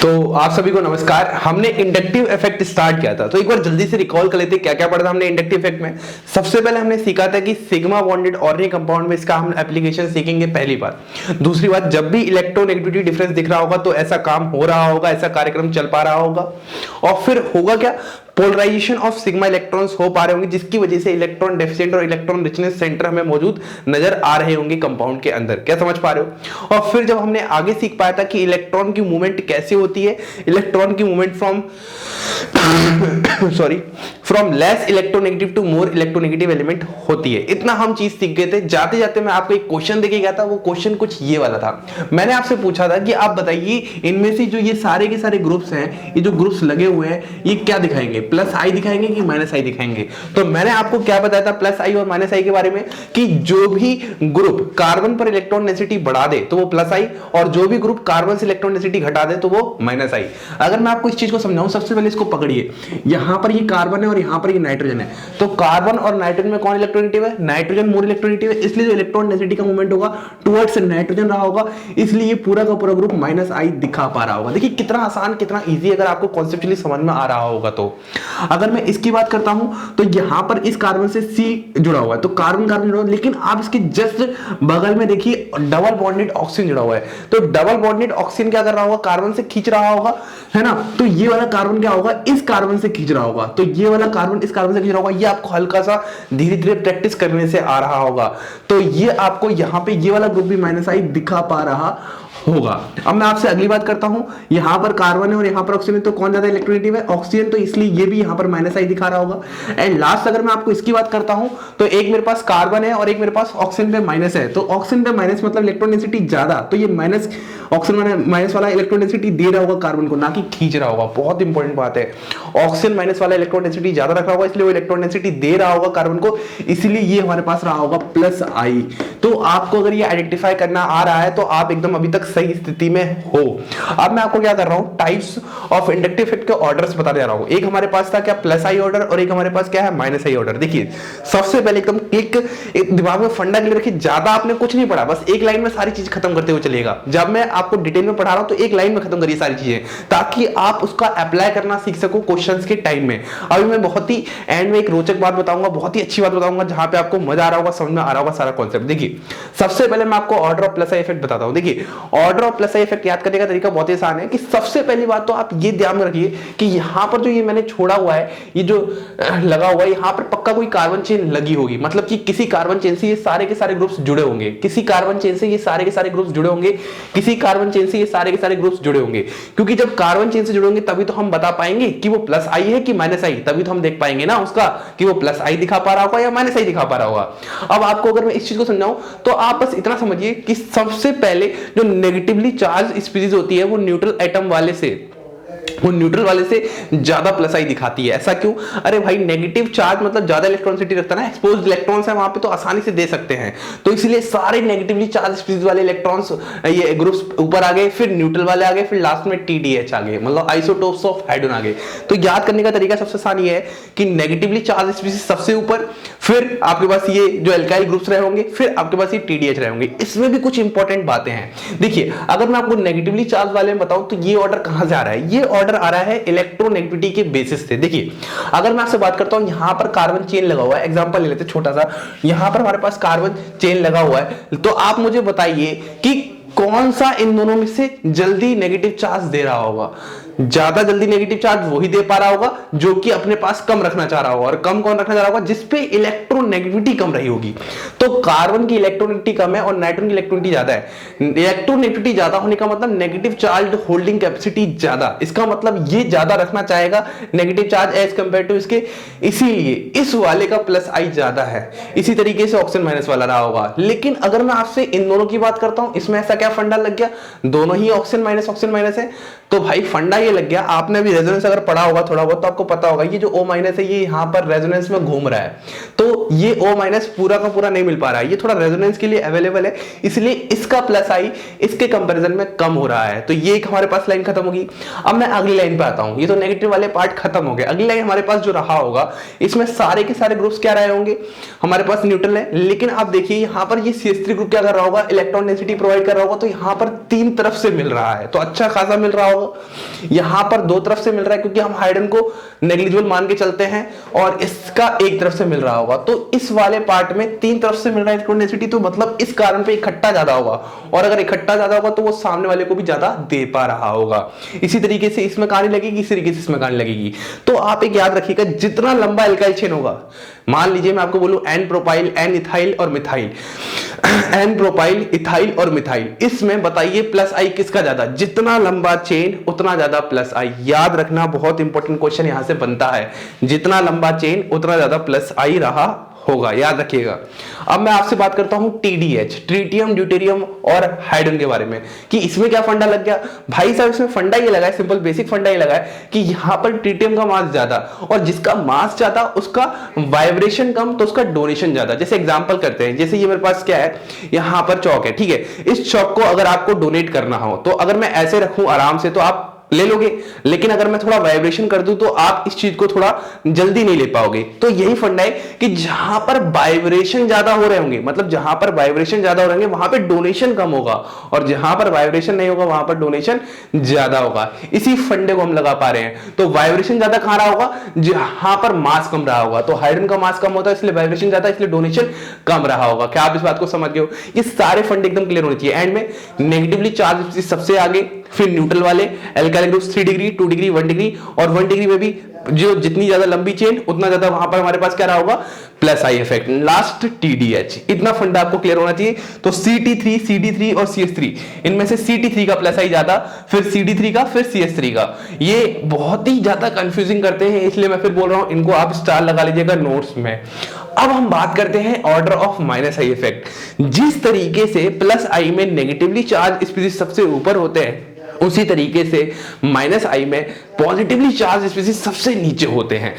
तो आप सभी को नमस्कार। हमने इंडक्टिव इफेक्ट स्टार्ट किया था, तो एक बार जल्दी से रिकॉल कर लेते क्या क्या पढ़ा था हमने इंडक्टिव इफेक्ट में। सबसे पहले हमने सीखा था कि सिग्मा बॉन्डेड ऑर्गेनिक कंपाउंड में इसका हम एप्लीकेशन सीखेंगे पहली बार। दूसरी बात, जब भी इलेक्ट्रोनेगेटिविटी डिफरेंस दिख रहा होगा तो ऐसा काम हो रहा होगा, ऐसा कार्यक्रम चल पा रहा होगा। और फिर होगा क्या, पोलराइजेशन ऑफ सिग्मा इलेक्ट्रॉन्स हो पा रहे होंगे, जिसकी वजह से इलेक्ट्रॉन डेफिशिएंट और इलेक्ट्रॉन रिचनेस सेंटर हमें मौजूद नजर आ रहे होंगे कंपाउंड के अंदर। क्या समझ पा रहे हो? और फिर जब हमने आगे सीख पाया था कि इलेक्ट्रॉन की मूवमेंट कैसे होती है, इलेक्ट्रॉन की movement from less electronegative to more electronegative element होती है। इतना हम चीज सीख गए थे। जाते जाते मैं आपको एक क्वेश्चन देके गया था, वो क्वेश्चन कुछ ये वाला था। मैंने आपसे पूछा था कि आप बताइए इनमें से जो ये सारे के सारे ग्रुप्स हैं, ये जो ग्रुप्स लगे हुए हैं, ये क्या दिखाएंगे, प्लस आई दिखाएंगे कि माइनस आई दिखाएंगे। तो मैंने आपको क्या बताया था प्लस आई और माइनस आई के बारे में, कि जो भी ग्रुप कार्बन पर इलेक्ट्रॉन डेंसिटी बढ़ा दे तो वो प्लस आई, और जो भी ग्रुप कार्बन से इलेक्ट्रॉन डेंसिटी घटा दे तो वो माइनस आई। अगर मैं आपको इस चीज को समझाऊं, सबसे पहले इसको पकड़िए। यहां पर ये कार्बन है और यहां पर ये नाइट्रोजन है, तो कार्बन और नाइट्रोजन में कौन इलेक्ट्रोनेगेटिव है? नाइट्रोजन मोर इलेक्ट्रोनेगेटिव है, इसलिए जो इलेक्ट्रॉन डेंसिटी का मूवमेंट होगा टुवर्ड्स नाइट्रोजन रहा होगा, इसलिए ये पूरा का पूरा ग्रुप माइनस आई दिखा पा रहा होगा। देखिए कितना आसान, कितना इजी, अगर आपको कॉन्सेप्चुअली समझ में आ रहा होगा तो। अगर मैं इसकी बात करता हूं तो यहां पर इस कार्बन से सी जुड़ा हुआ है, तो कार्बन कार्बन जुड़ा हुआ है, लेकिन आप इसके जस्ट बगल में देखिए डबल बॉन्डेड ऑक्सीजन जुड़ा हुआ है। तो डबल बॉन्डेड ऑक्सीजन क्या कर रहा होगा? कार्बन से खींच रहा होगा, है ना। तो ये वाला कार्बन क्या होगा? इस कार्बन से खींच रहा होगा। तो ये वाला कार्बन इस कार्बन से खींच रहा होगा। ये आपको हल्का सा धीरे धीरे प्रैक्टिस करने से आ रहा होगा। तो ये आपको यहां पे ये वाला ग्रुप भी माइनस आई दिखा पा रहा होगा। अब मैं आपसे अगली बात करता हूं, यहां पर कार्बन है और यहां पर ऑक्सीजन है, तो कौन ज्यादा इलेक्ट्रोनेगेटिव है? ऑक्सीजन, तो इसलिए ये भी यहां पर माइनस आई दिखा रहा होगा। एंड लास्ट अगर मैं आपको इसकी बात करता हूं तो एक मेरे पास कार्बन है और एक मेरे पास ऑक्सीजन पे माइनस है, तो ऑक्सीजन पे माइनस मतलब इलेक्ट्रॉन डेंसिटी ज्यादा, तो ये माइनस ऑक्सीजन माइनस वाला इलेक्ट्रॉन डेंसिटी दे रहा होगा कार्बन को, ना कि खींच रहा होगा। बहुत इंपॉर्टेंट बात है, ऑक्सीजन माइनस वाला इलेक्ट्रॉन डेंसिटी ज्यादा रखा होगा, इसलिए वो इलेक्ट्रॉन डेंसिटी दे रहा होगा कार्बन को, इसलिए ये हमारे पास रहा होगा प्लस आई। तो आपको अगर ये आइडेंटिफाई करना आ रहा है तो आप एकदम अभी तक सही स्थिति में हो। अब मैं आपको क्या कर रहा हूं, टाइप्स ऑफ इंडक्टिव इफेक्ट के ऑर्डर्स बताने जा रहा हूं। एक हमारे पास था क्या, प्लस आई ऑर्डर, और एक हमारे पास क्या है, माइनस आई ऑर्डर। देखिए सबसे पहले एकदम एक दिमाग में फंडा क्लियर रखिए, ज्यादा आपने कुछ नहीं पढ़ा, बस एक लाइन में सारी चीज खत्म करते हुए चलेगा। जब मैं आपको डिटेल में पढ़ा रहा हूं तो एक लाइन में खत्म करिए सारी चीजें, ताकि आप उसका अप्लाई करना सीख सको क्वेश्चंस के टाइम में। अभी मैं बहुत ही एंड में एक रोचक बात बताऊंगा, बहुत ही अच्छी बात बताऊंगा, जहां पे आपको मजा आ रहा होगा, समझ में आ रहा होगा सारा कॉन्सेप्ट। देखिए सबसे पहले मैं आपको order of plus I effect बताता हूं। देखिए order of plus I effect याद करने का तरीका बहुत ही आसान है, कि सबसे पहली बात तो आप ये ध्यान में रखिए कि यहां पर जो ये मैंने छोड़ा हुआ है, ये जो लगा हुआ है, यहां पर पक्का कोई कार्बन चेन लगी होगी, मतलब कि किसी कार्बन चेन से ये सारे के सारे ग्रुप्स जुड़े होंगे, किसी कार्बन चेन से ये सारे के सारे ग्रुप्स जुड़े होंगे, किसी कार्बन चेन से ये सारे के सारे ग्रुप्स जुड़े होंगे। क्योंकि जब कार्बन चेन से जुड़े होंगे तभी तो हम बता पाएंगे कि वो प्लस आई है कि माइनस आई, तभी तो हम देख पाएंगे ना उसका कि वो प्लस आई दिखा पा रहा होगा या माइनस आई दिखा पा रहा होगा। अब आपको अगर मैं इस चीज को समझाऊं तो आप बस इतना समझिए कि सबसे पहले जो नेगेटिवली चार्ज स्पीशीज होती है वो न्यूट्रल एटम वाले से ज्यादा प्लस आई दिखाती है। ऐसा क्यों? अरे भाई नेगेटिव चार्ज मतलब ज्यादा इलेक्ट्रॉनिसिटी रखता है ना, एक्सपोज्ड इलेक्ट्रॉन्स है वहां पे, तो आसानी से दे सकते हैं, तो इसलिए सारे नेगेटिवली चार्ज स्पीशीज वाले इलेक्ट्रॉन्स ये ग्रुप्स ऊपर आ गए, फिर न्यूट्रल वाले आ गए, फिर लास्ट में टीडीएच आ गए, मतलब आइसोटोप्स ऑफ हाइड्रोजन आ गए। तो याद करने का तरीका सबसे आसान ये है कि नेगेटिवली चार्ज स्पीशीज सबसे ऊपर, फिर आपके पास ये जो एल्काइल ग्रुप्स रहे होंगे, फिर आपके पास ये टीडीएच रहे होंगे। इसमें भी कुछ इंपॉर्टेंट बातें हैं। देखिए अगर मैं आपको नेगेटिवली चार्ज वाले में बताऊं तो ये ऑर्डर कहां से आ रहा है? ये ऑर्डर आ रहा है इलेक्ट्रोनेगेटिविटी के बेसिस से। देखिए अगर मैं आपसे बात करता हूं, यहां पर कार्बन चेन लगा हुआ है, एग्जांपल ले लेते हैं छोटा सा, यहां पर हमारे पास कार्बन चेन लगा हुआ है, तो आप मुझे बताइए कि कौन सा इन दोनों में से जल्दी नेगेटिव चार्ज दे रहा होगा? ज्यादा जल्दी नेगेटिव चार्ज वही दे पा रहा होगा जो कि अपने पास कम रखना चाह रहा होगा, और कम कौन रखना चाह रहा होगा? जिसपे इलेक्ट्रोनेगेटिविटी कम रही होगी। तो कार्बन की इलेक्ट्रोनेगेटिविटी कम है और नाइट्रोजन की इलेक्ट्रोनेगेटिविटी ज्यादा है। इलेक्ट्रोनेगेटिविटी ज्यादा होने का मतलब नेगेटिव चार्ज होल्डिंग कैपेसिटी ज्यादा, इसका मतलब ये ज्यादा रखना चाहेगा negative charge as compared to इसके, इसीलिए इस वाले का प्लस आई ज्यादा है। इसी तरीके से ऑक्सीजन माइनस वाला रहा होगा। लेकिन अगर मैं आपसे इन दोनों की बात करता हूं, इसमें ऐसा क्या फंडा लग गया, दोनों ही ऑक्सीजन माइनस है, तो भाई फंडा ये लग गया, आपने भी रेजोनेंस अगर पढ़ा होगा थोड़ा बहुत तो आपको पता होगा ये जो O माइनस है ये यहाँ पर रेजोनेंस में घूम रहा है, तो ये O माइनस पूरा का पूरा नहीं मिल पा रहा है, ये थोड़ा रेजोनेंस के लिए अवेलेबल है, इसलिए इसका प्लस आई इसके कंपैरिजन में कम हो रहा है। तो ये एक हमारे पास लाइन खत्म होगी। अब मैं अगली लाइन पे आता हूं, ये तो नेगेटिव वाले पार्ट खत्म हो गए। अगली लाइन हमारे पास जो रहा होगा इसमें सारे के सारे ग्रुप्स क्या रहे होंगे, हमारे पास न्यूट्रल है, लेकिन आप देखिए यहाँ पर ये CH3 ग्रुप क्या कर रहा होगा, इलेक्ट्रॉन डेंसिटी प्रोवाइड कर रहा होगा, तो यहाँ पर 3 तरफ से मिल रहा है, तो अच्छा खासा मिल रहा होगा। यहाँ पर 2 तरफ से मिल रहा है क्योंकि हम हाइड्रोजन को नेग्लिजिबल मान के चलते हैं, और इसका एक तरफ से मिल रहा होगा, तो इस वाले पार्ट में 3 तरफ से मिल रहा है इलेक्ट्रॉन डेंसिटी, तो मतलब इस कारण पे इकट्ठा ज्यादा होगा, और अगर इकट्ठा ज्यादा होगा तो वो सामने वाले को भी ज्यादा दे पा रहा होगा। इसी तरीके से इसमें कहानी लगेगी, इसी तरीके से इसमें कहानी लगेगी। तो आप एक याद रखिएगा, जितना लंबा एल्काइल चेन होगा, मान लीजिए मैं आपको बोलूं एन प्रोपाइल, एन इथाइल और मिथाइल, एन प्रोपाइल, इथाइल और मिथाइल, इसमें बताइए प्लस आई किसका ज्यादा, जितना लंबा चेन उतना ज्यादा प्लस आई। याद रखना, बहुत इंपॉर्टेंट क्वेश्चन यहां से बनता है, जितना लंबा चेन उतना ज्यादा प्लस आई रहा होगा, याद रखिएगा। अब मैं आपसे बात करता हूं TDH, ट्रिटियम, ड्यूटेरियम और हाइड्रोजन के बारे में, कि इसमें क्या फंडा लग गया भाई साहब। इसमें फंडा ये लगा है, सिंपल बेसिक फंडा ये लगा है कि यहां पर ट्रिटियम का मास ज्यादा, और जिसका मास ज्यादा उसका वाइब्रेशन कम तो उसका डोनेशन ज्यादा। जैसे एग्जांपल करते हैं, जैसे ये मेरे पास क्या है, यहां पर चौक है, ठीक है, इस चौक को अगर आपको डोनेट करना हो तो अगर मैं ऐसे रखूं आराम से तो आप ले लोगे, लेकिन अगर मैं थोड़ा वाइब्रेशन कर दूं तो आप इस चीज को थोड़ा जल्दी नहीं ले पाओगे। तो यही फंडा है कि जहां पर वाइब्रेशन ज्यादा हो रहे होंगे, मतलब जहां पर वाइब्रेशन ज्यादा हो रहे होंगे वहां पे डोनेशन कम होगा, और जहां पर वाइब्रेशन नहीं होगा वहां पर डोनेशन ज्यादा होगा। इसी फंडे को हम लगा पा रहे हैं। तो वाइब्रेशन ज्यादा कहां रहा होगा, जहां पर मास कम रहा होगा। तो हाइड्रोजन का मास कम होता है इसलिए वाइब्रेशन ज्यादा, इसलिए डोनेशन कम रहा होगा। क्या आप इस बात को समझ गए हो? ये सारे फंडे एकदम क्लियर होने चाहिए। एंड में नेगेटिवली चार्ज सबसे आगे, फिर न्यूट्रल वाले alkyl group 3 degree, 2 degree, 1 degree, और 1 डिग्री में भी जो जितनी ज्यादा लंबी चेन उतना ज्यादा वहां पर हमारे पास क्या रहा होगा, plus I effect. Last TDH, इतना फंडा आपको क्लियर होना चाहिए। तो CT3, CD3 और CH3, इनमें से CT3 का प्लस आई ज्यादा, फिर CD3 का, फिर CH3 का। ये बहुत ही ज्यादा कंफ्यूजिंग करते हैं, इसलिए मैं फिर बोल रहा हूं इनको आप स्टार लगा लीजिएगा नोट्स में। अब हम बात करते हैं order of minus I effect. जिस तरीके से प्लस आई में नेगेटिवली चार्ज स्पीसीज सबसे ऊपर होते हैं, उसी तरीके से माइनस आई में पॉजिटिवली चार्ज स्पीसीज सबसे नीचे होते हैं,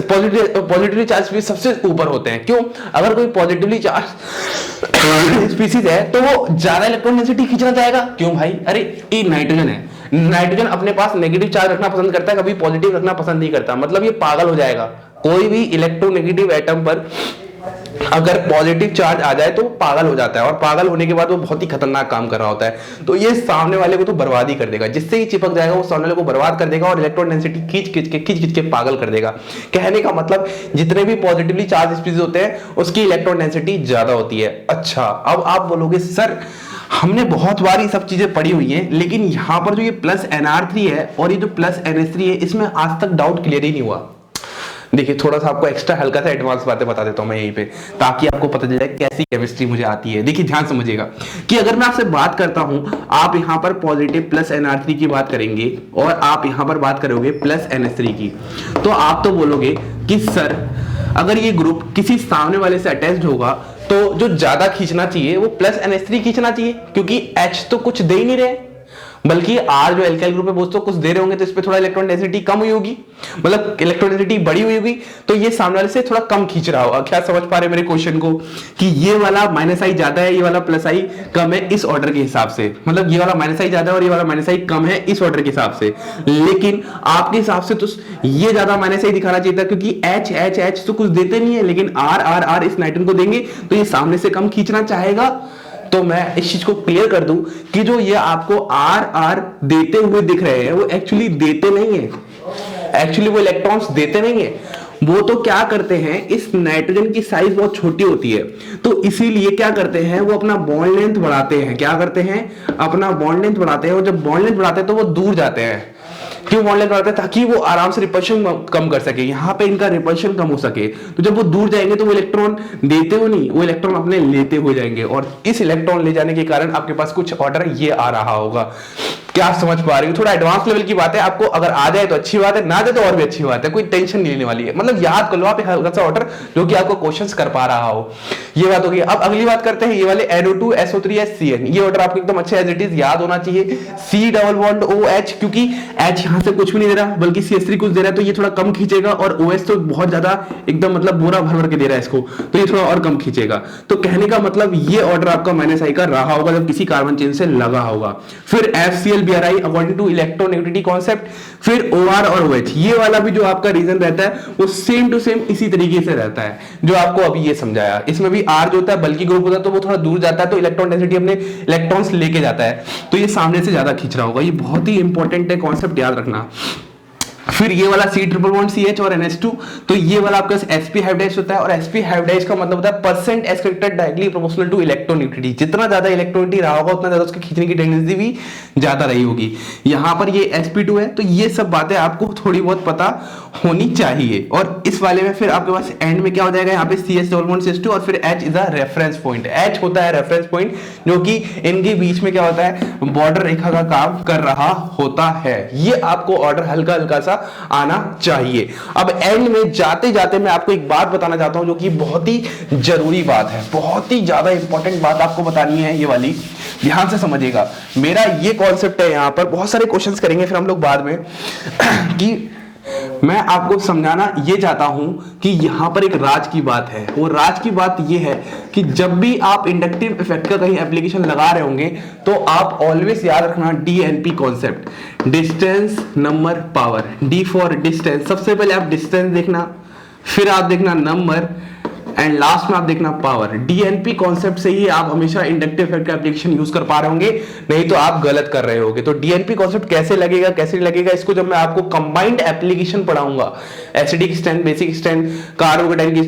पॉजिटिवली चार्ज स्पीसीज सबसे ऊपर होते हैं। क्यों? अगर कोई पॉजिटिवली चार्ज स्पीसीज है तो वो ज्यादा इलेक्ट्रॉन डेंसिटी खींचना चाहेगा। क्यों भाई? अरे ये नाइट्रोजन है, नाइट्रोजन अपने पास नेगेटिव चार्ज रखना पसंद करता है, कभी पॉजिटिव रखना पसंद नहीं करता, मतलब ये पागल हो जाएगा। कोई भी इलेक्ट्रोनेगेटिव एटम पर अगर पॉजिटिव चार्ज आ जाए तो वो पागल हो जाता है, और पागल होने के बाद वो बहुत ही खतरनाक काम कर रहा होता है। तो ये सामने वाले को तो बर्बाद ही कर देगा, जिससे ही चिपक जाएगा वो सामने वाले को बर्बाद कर देगा, और इलेक्ट्रॉन डेंसिटी खींच के पागल कर देगा। कहने का मतलब जितने भी पॉजिटिवली चार्ज स्पीसीज होते हैं उसकी इलेक्ट्रॉन डेंसिटी ज्यादा होती है। अच्छा, अब आप बोलोगे सर हमने बहुत बार ये सब चीजें पढ़ी हुई है, लेकिन यहाँ पर जो ये प्लस NR3 है और ये जो प्लस NH3 है, इसमें आज तक डाउट क्लियर ही नहीं हुआ। देखिए, थोड़ा सा आपको एक्स्ट्रा हल्का सा एडवांस बातें बता देता हूं मैं यहीं पे, ताकि आपको पता चल जाए कैसी केमिस्ट्री मुझे आती है। देखिए ध्यान समझिएगा कि अगर मैं आपसे बात करता हूं, आप यहां पर पॉजिटिव प्लस NR3 की बात करेंगे और आप यहां पर बात करोगे प्लस NH3 की, तो आप तो बोलोगे कि सर अगर ये ग्रुप किसी सामने वाले से अटैच्ड होगा तो जो ज्यादा खींचना चाहिए वो प्लस NH3 खींचना चाहिए, क्योंकि H तो कुछ दे ही नहीं रहे, बल्कि R जो एल्काइल ग्रुप है वो तो कुछ दे रहे होंगे, तो इस पे थोड़ा इलेक्ट्रॉन डेंसिटी कम हुई होगी, मतलब इलेक्ट्रॉन डेंसिटी बड़ी हुई होगी, तो ये सामने वाले से थोड़ा कम खींच रहा होगा। क्या समझ पा रहे मेरे क्वेश्चन को कि ये वाला माइनस आई ज्यादा है, ये वाला प्लस आई कम है इस ऑर्डर के हिसाब से, मतलब ये वाला माइनस आई ज्यादा है और ये वाला माइनस आई कम है इस ऑर्डर के हिसाब से। लेकिन आपके हिसाब से तो ये ज्यादा माइनस आई दिखाना चाहिए था, क्योंकि H तो कुछ देते नहीं है, लेकिन R इस नाइट्रोजन को देंगे तो ये सामने से कम खींचना चाहेगा। तो मैं इस चीज को क्लियर कर दूं कि जो ये आपको R देते हुए दिख रहे हैं वो एक्चुअली देते नहीं है, एक्चुअली वो इलेक्ट्रॉन्स देते नहीं है, वो तो क्या करते हैं, इस नाइट्रोजन की साइज बहुत छोटी होती है, तो इसीलिए क्या करते हैं वो अपना बॉन्ड लेंथ बढ़ाते हैं। क्या करते हैं? अपना बॉन्ड लेंथ बढ़ाते हैं, और जब बॉन्ड लेंथ बढ़ाते हैं तो वो दूर जाते हैं। क्यों बॉन्ड लेंथ बढ़ाते हैं? ताकि वो आराम से रिपल्शन कम कर सके, यहाँ पे इनका रिपल्शन कम हो सके। तो जब वो दूर जाएंगे तो वो इलेक्ट्रॉन देते हुए नहीं, वो इलेक्ट्रॉन अपने लेते हुए जाएंगे, और इस इलेक्ट्रॉन ले जाने के कारण आपके पास कुछ ऑर्डर ये आ रहा होगा। क्या आप समझ पा रहे हो? थोड़ा एडवांस लेवल की बात है, आपको अगर आ जाए तो अच्छी बात है, ना जाए तो और भी अच्छी बात है, कोई टेंशन नहीं लेने वाली है। मतलब याद कर लो आप हल्का सा ऑर्डर जो कि आपको क्वेश्चंस कर पा रहा हो। ये बात होगी। अब अगली बात करते हैं ये वाले NO2 SO3 HCN। ये ऑर्डर आपको एकदम अच्छे एज इट इज याद होना चाहिए। C डबल बॉन्ड OH, क्योंकि H यहां से कुछ भी नहीं दे रहा बल्कि CH3 कुछ दे रहा है, तो ये थोड़ा कम खींचेगा, और OH तो बहुत ज्यादा एकदम मतलब बोरा भर भर के दे रहा है इसको, तो ये थोड़ा और कम खींचेगा। तो कहने का मतलब ये ऑर्डर आपका -I का रहा होगा जब किसी कार्बन चेन से लगा होगा। फिर FCl BRI according to electronegativity concept. फिर OR और OH, ये वाला भी जो आपका रीजन रहता है वो सेम टू सेम इसी तरीके से रहता है जो आपको अभी ये समझाया। इसमें भी R जो होता है बल्कि ग्रुप होता है, तो वो थोड़ा दूर जाता है, तो इलेक्ट्रॉन डेंसिटी अपने इलेक्ट्रॉन्स लेके जाता है, तो ये सामने से ज्यादा खींच रहा होगा। ये बहुत ही इंपॉर्टेंट है, कॉन्सेप्ट याद रखना। फिर ये वाला C ट्रिपल बॉन्ड CH और NH2, तो ये वाला आपका sp हाइब्रिडाइज होता है, और sp हाइब्रिडाइज का मतलब होता है percent S character directly proportional to electronegativity. जितना ज्यादा इलेक्ट्रोनिटी रहा होगा उतना ज्यादा उसके खींचने की टेंडेंसी भी ज्यादा रही होगी। यहां पर ये sp2 है, तो ये सब बातें आपको थोड़ी बहुत पता होनी चाहिए। और इस वाले में फिर आपके पास एंड में क्या हो जाएगा, यहाँ पे CH डबल बॉन्ड CH2 और फिर H is a reference point. H होता है रेफरेंस पॉइंट, जो कि इनके बीच में क्या होता है, बॉर्डर रेखा का काम कर रहा होता है। ये आपको ऑर्डर हल्का हल्का सा आना चाहिए। अब एंड में जाते जाते मैं आपको एक बात बताना चाहता हूं जो कि बहुत ही जरूरी बात है, बहुत ही ज्यादा इंपॉर्टेंट बात आपको बतानी है। ये वाली ध्यान से समझिएगा, मेरा ये कॉन्सेप्ट है। यहां पर बहुत सारे क्वेश्चंस करेंगे फिर हम लोग बाद में कि मैं आपको समझाना ये चाहता हूं कि यहां पर एक राज की बात है। वो राज की बात ये है कि जब भी आप इंडक्टिव इफेक्ट का कहीं एप्लीकेशन लगा रहे होंगे तो आप ऑलवेज याद रखना DNP concept, distance number power. D for distance, सबसे पहले आप डिस्टेंस देखना, फिर आप देखना नंबर, एंड लास्ट में आप देखना पावर। DNP कॉन्सेप्ट से ही आप हमेशा इंडक्टिव इफेक्ट का एप्लीकेशन यूज कर पा रहे होंगे, नहीं तो आप गलत कर रहे होगे। तो DNP कॉन्सेप्ट कैसे लगेगा कैसे नहीं लगेगा, इसको जब मैं आपको कंबाइंड एप्लीकेशन पढ़ाऊंगा, acidic strength, basic strength, carbocation की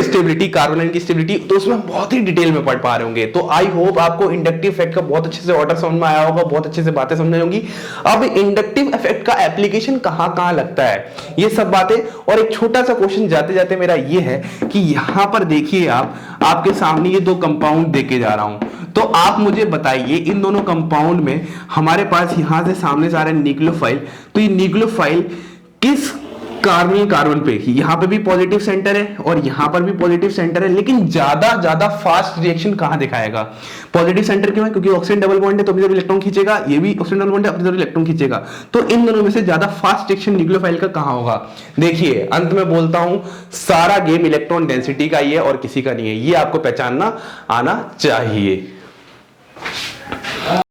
स्टेबिलिटी, कार्बोनाइन की स्टेबिलिटी, तो उसमें बहुत ही डिटेल में पढ़ पा रहे होंगे। तो आई होप आपको इंडक्टिव इफेक्ट का बहुत अच्छे से ऑर्डर समझ में आया होगा, बहुत अच्छे से बातें समझ होंगी। अब इंडक्टिव इफेक्ट का एप्लीकेशन कहां कहां लगता है, ये सब बातें। और एक छोटा सा क्वेश्चन जाते जाते मेरा ये है कि यहां पर देखिए आपके सामने ये दो कंपाउंड देके जा रहा हूं, तो आप मुझे बताइए इन दोनों कंपाउंड में हमारे पास यहां से सामने से आ रहा है न्यूक्लियोफाइल, तो ये न्यूक्लियोफाइल किस कार्बनिक कार्बन पे, यहां पे भी पॉजिटिव सेंटर है और यहां पर भी पॉजिटिव सेंटर है, लेकिन ज्यादा फास्ट रिएक्शन कहां दिखाएगा? पॉजिटिव सेंटर क्यों है? क्योंकि ऑक्सीजन डबल बॉन्ड है तो अपनी तरफ इलेक्ट्रॉन खींचेगा, ये भी ऑक्सीजन डबल बॉन्ड है अपनी तरफ इलेक्ट्रॉन खींचेगा। तो इन दोनों में से ज्यादा फास्ट रिएक्शन न्यूक्लियोफाइल का कहां होगा? देखिए अंत में बोलता हूं, सारा गेम इलेक्ट्रॉन डेंसिटी का ही है और किसी का नहीं है, ये आपको पहचानना आना चाहिए।